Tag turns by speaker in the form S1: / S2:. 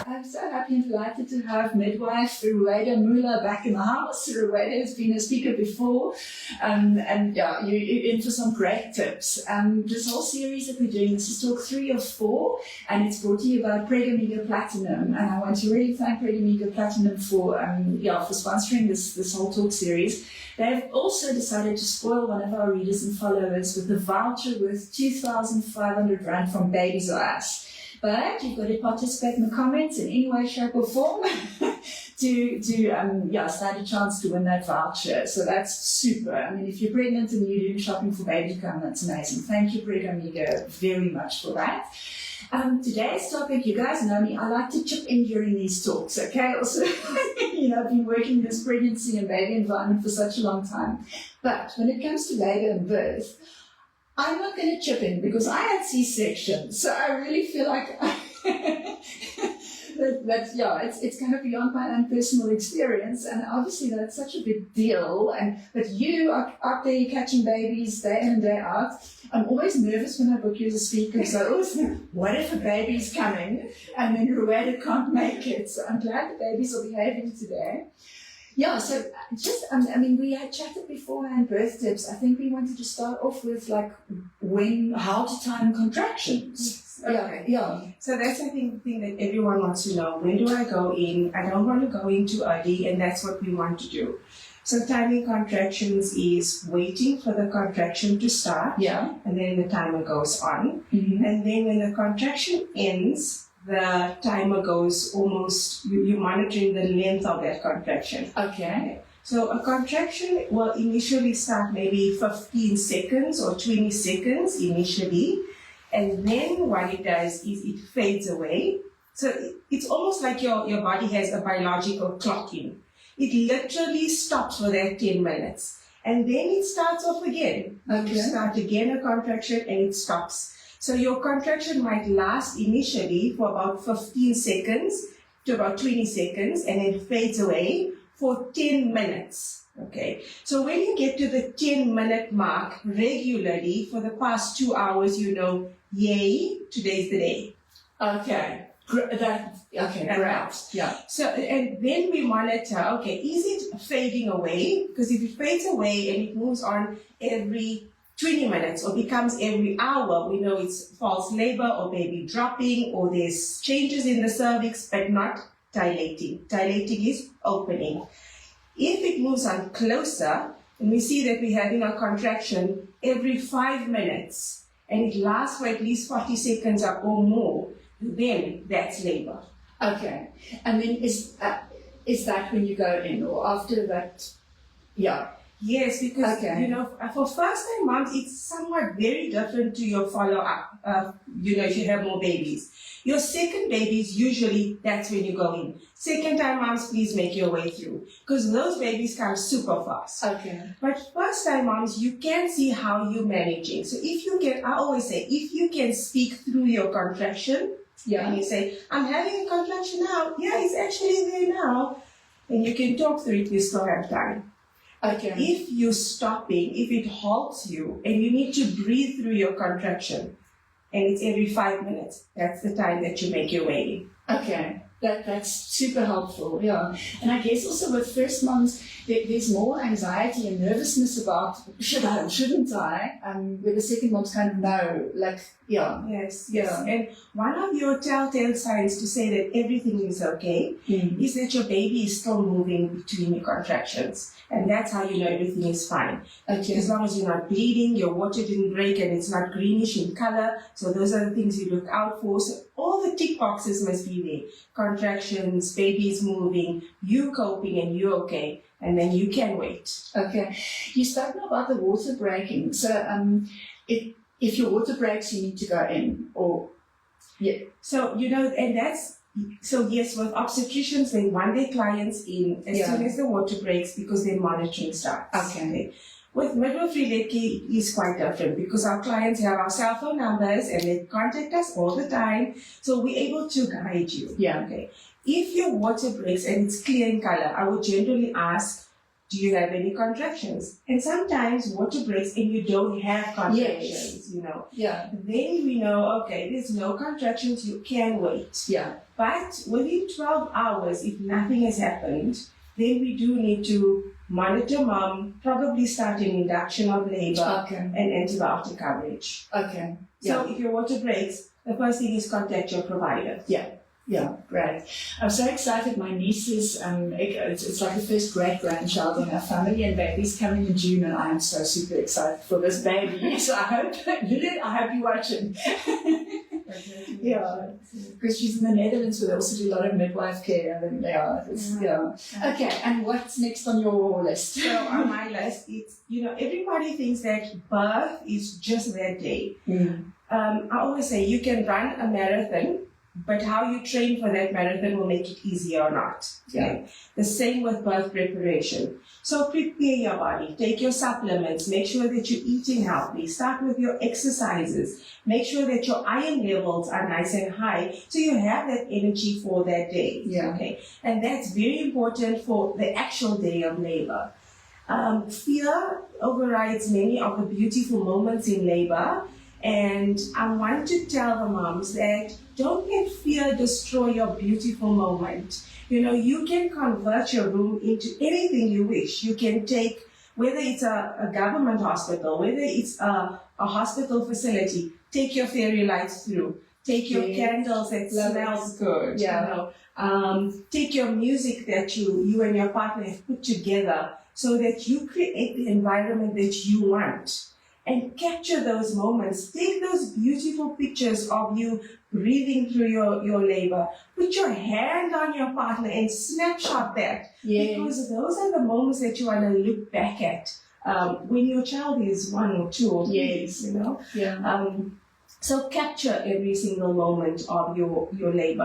S1: I'm so happy and delighted to have midwife Rueda Mula back in the house. Rueda has been a speaker before, and yeah, you're in for some great tips. This whole series that we're doing, this is talk 3 of 4, and it's brought to you by PregOmega Platinum. And I want to really thank PregOmega Platinum for sponsoring this whole talk series. They've also decided to spoil one of our readers and followers with a voucher worth 2,500 Rand from Babies R Us. But you've got to participate in the comments in any way, shape or form to stand a chance to win that voucher. So that's super. I mean, if you're pregnant and you're doing shopping for baby to come, that's amazing. Thank you, PregOmega, very much for that. Today's topic, you guys know me, I like to chip in during these talks, okay? Also, I've been working in this pregnancy and baby environment for such a long time. But when it comes to labor and birth, I'm not going to chip in because I had C-section, so I really feel like it's kind of beyond my own personal experience, and obviously that's such a big deal. But you are out there catching babies day in and day out. I'm always nervous when I book you as a speaker, so I always think, what if a baby's coming and then Rueda can't make it? So I'm glad the babies are behaving today. Yeah, so just, we had chatted beforehand, birth tips. I think we wanted to start off with how to time contractions.
S2: Okay.
S1: Yeah.
S2: So that's, I think, the thing that everyone wants to know. When do I go in? I don't want to go in too early, and that's what we want to do. So timing contractions is waiting for the contraction to start.
S1: Yeah.
S2: And then the timer goes on.
S1: Mm-hmm.
S2: And then when the contraction ends, the timer goes almost, you're monitoring the length of that contraction.
S1: Okay.
S2: So a contraction will initially start maybe 15 seconds or 20 seconds initially. And then what it does is it fades away. So it's almost like your body has a biological clock in. It literally stops for that 10 minutes. And then it starts off again.
S1: Okay.
S2: You start again a contraction and it stops. So your contraction might last initially for about 15 seconds to about 20 seconds and then fades away for 10 minutes. Okay. So when you get to the 10-minute mark regularly for the past 2 hours, yay, today's the day.
S1: Okay. Great. Yeah.
S2: So, and then we monitor, okay, is it fading away? Because if it fades away and it moves on every 20 minutes or becomes every hour, we know it's false labor or baby dropping or there's changes in the cervix, but not dilating. Dilating is opening. If it moves on closer, and we see that we're having a contraction every 5 minutes, and it lasts for at least 40 seconds or more, then that's labor.
S1: Okay. And then is that when you go in or after that? Yeah.
S2: Yes, because, for first-time moms, it's somewhat very different to your follow-up, if you have more babies. Your second babies, usually, that's when you go in. Second-time moms, please make your way through, because those babies come super fast.
S1: Okay.
S2: But first-time moms, you can see how you're managing. So I always say, if you can speak through your contraction, and you say, I'm having a contraction now. Yeah, it's actually there now. And you can talk through it, you still have time.
S1: Okay.
S2: If you're stopping, if it halts you, and you need to breathe through your contraction, and it's every 5 minutes, that's the time that you make your way in.
S1: Okay. That's super helpful, yeah. And I guess also with first moms, there's more anxiety and nervousness about, should I or shouldn't I? Where the second moms kind of know,
S2: Yes. And one of your telltale signs to say that everything is okay is that your baby is still moving between your contractions. And that's how you know everything is fine.
S1: Okay.
S2: As long as you're not bleeding, your water didn't break, and it's not greenish in color. So those are the things you look out for. So all the tick boxes must be there. Contractions, baby's moving, you coping, and you're okay. And then you can wait.
S1: Okay. You spoke about the water breaking. So if your water breaks, you need to go in, or
S2: So yes, with obstetricians, they want their clients in as soon as the water breaks because their monitoring starts.
S1: Okay.
S2: With midwifery led care is quite different because our clients have our cell phone numbers and they contact us all the time, so we're able to guide you.
S1: Yeah.
S2: Okay. If your water breaks and it's clear in color, I would generally ask, Do you have any contractions? And sometimes water breaks and you don't have contractions, you know.
S1: Yeah.
S2: Then we know, okay, there's no contractions, you can wait.
S1: Yeah.
S2: But within 12 hours, if nothing has happened, then we do need to monitor mom, probably start an induction of labor and antibiotic coverage.
S1: Okay.
S2: So if your water breaks, the first thing is contact your provider.
S1: Yeah, great. I'm so excited. My nieces, it's like the first great-grandchild in our family, and baby's coming in June, and I am so super excited for this baby. So I hope you're watching. Yeah, because she's in the Netherlands, where they also do a lot of midwife care. And Okay, and what's next on your list?
S2: So on my list, it's, everybody thinks that birth is just that day. I always say you can run a marathon, but how you train for that marathon will make it easier or not. Okay? The same with birth preparation. So prepare your body, take your supplements, make sure that you're eating healthy, start with your exercises, make sure that your iron levels are nice and high so you have that energy for that day. Okay? And that's very important for the actual day of labor. Fear overrides many of the beautiful moments in labor. And I want to tell the moms that don't let fear destroy your beautiful moment. You can convert your room into anything you wish. You can take, whether it's a government hospital, whether it's a hospital facility, take your fairy lights through, take your candles that smells good. Take your music that you and your partner have put together so that you create the environment that you want. And capture those moments. Take those beautiful pictures of you breathing through your labor. Put your hand on your partner and snapshot that. Because those are the moments that you want to look back at when your child is 1 or 2 or 3, So capture every single moment of your labor.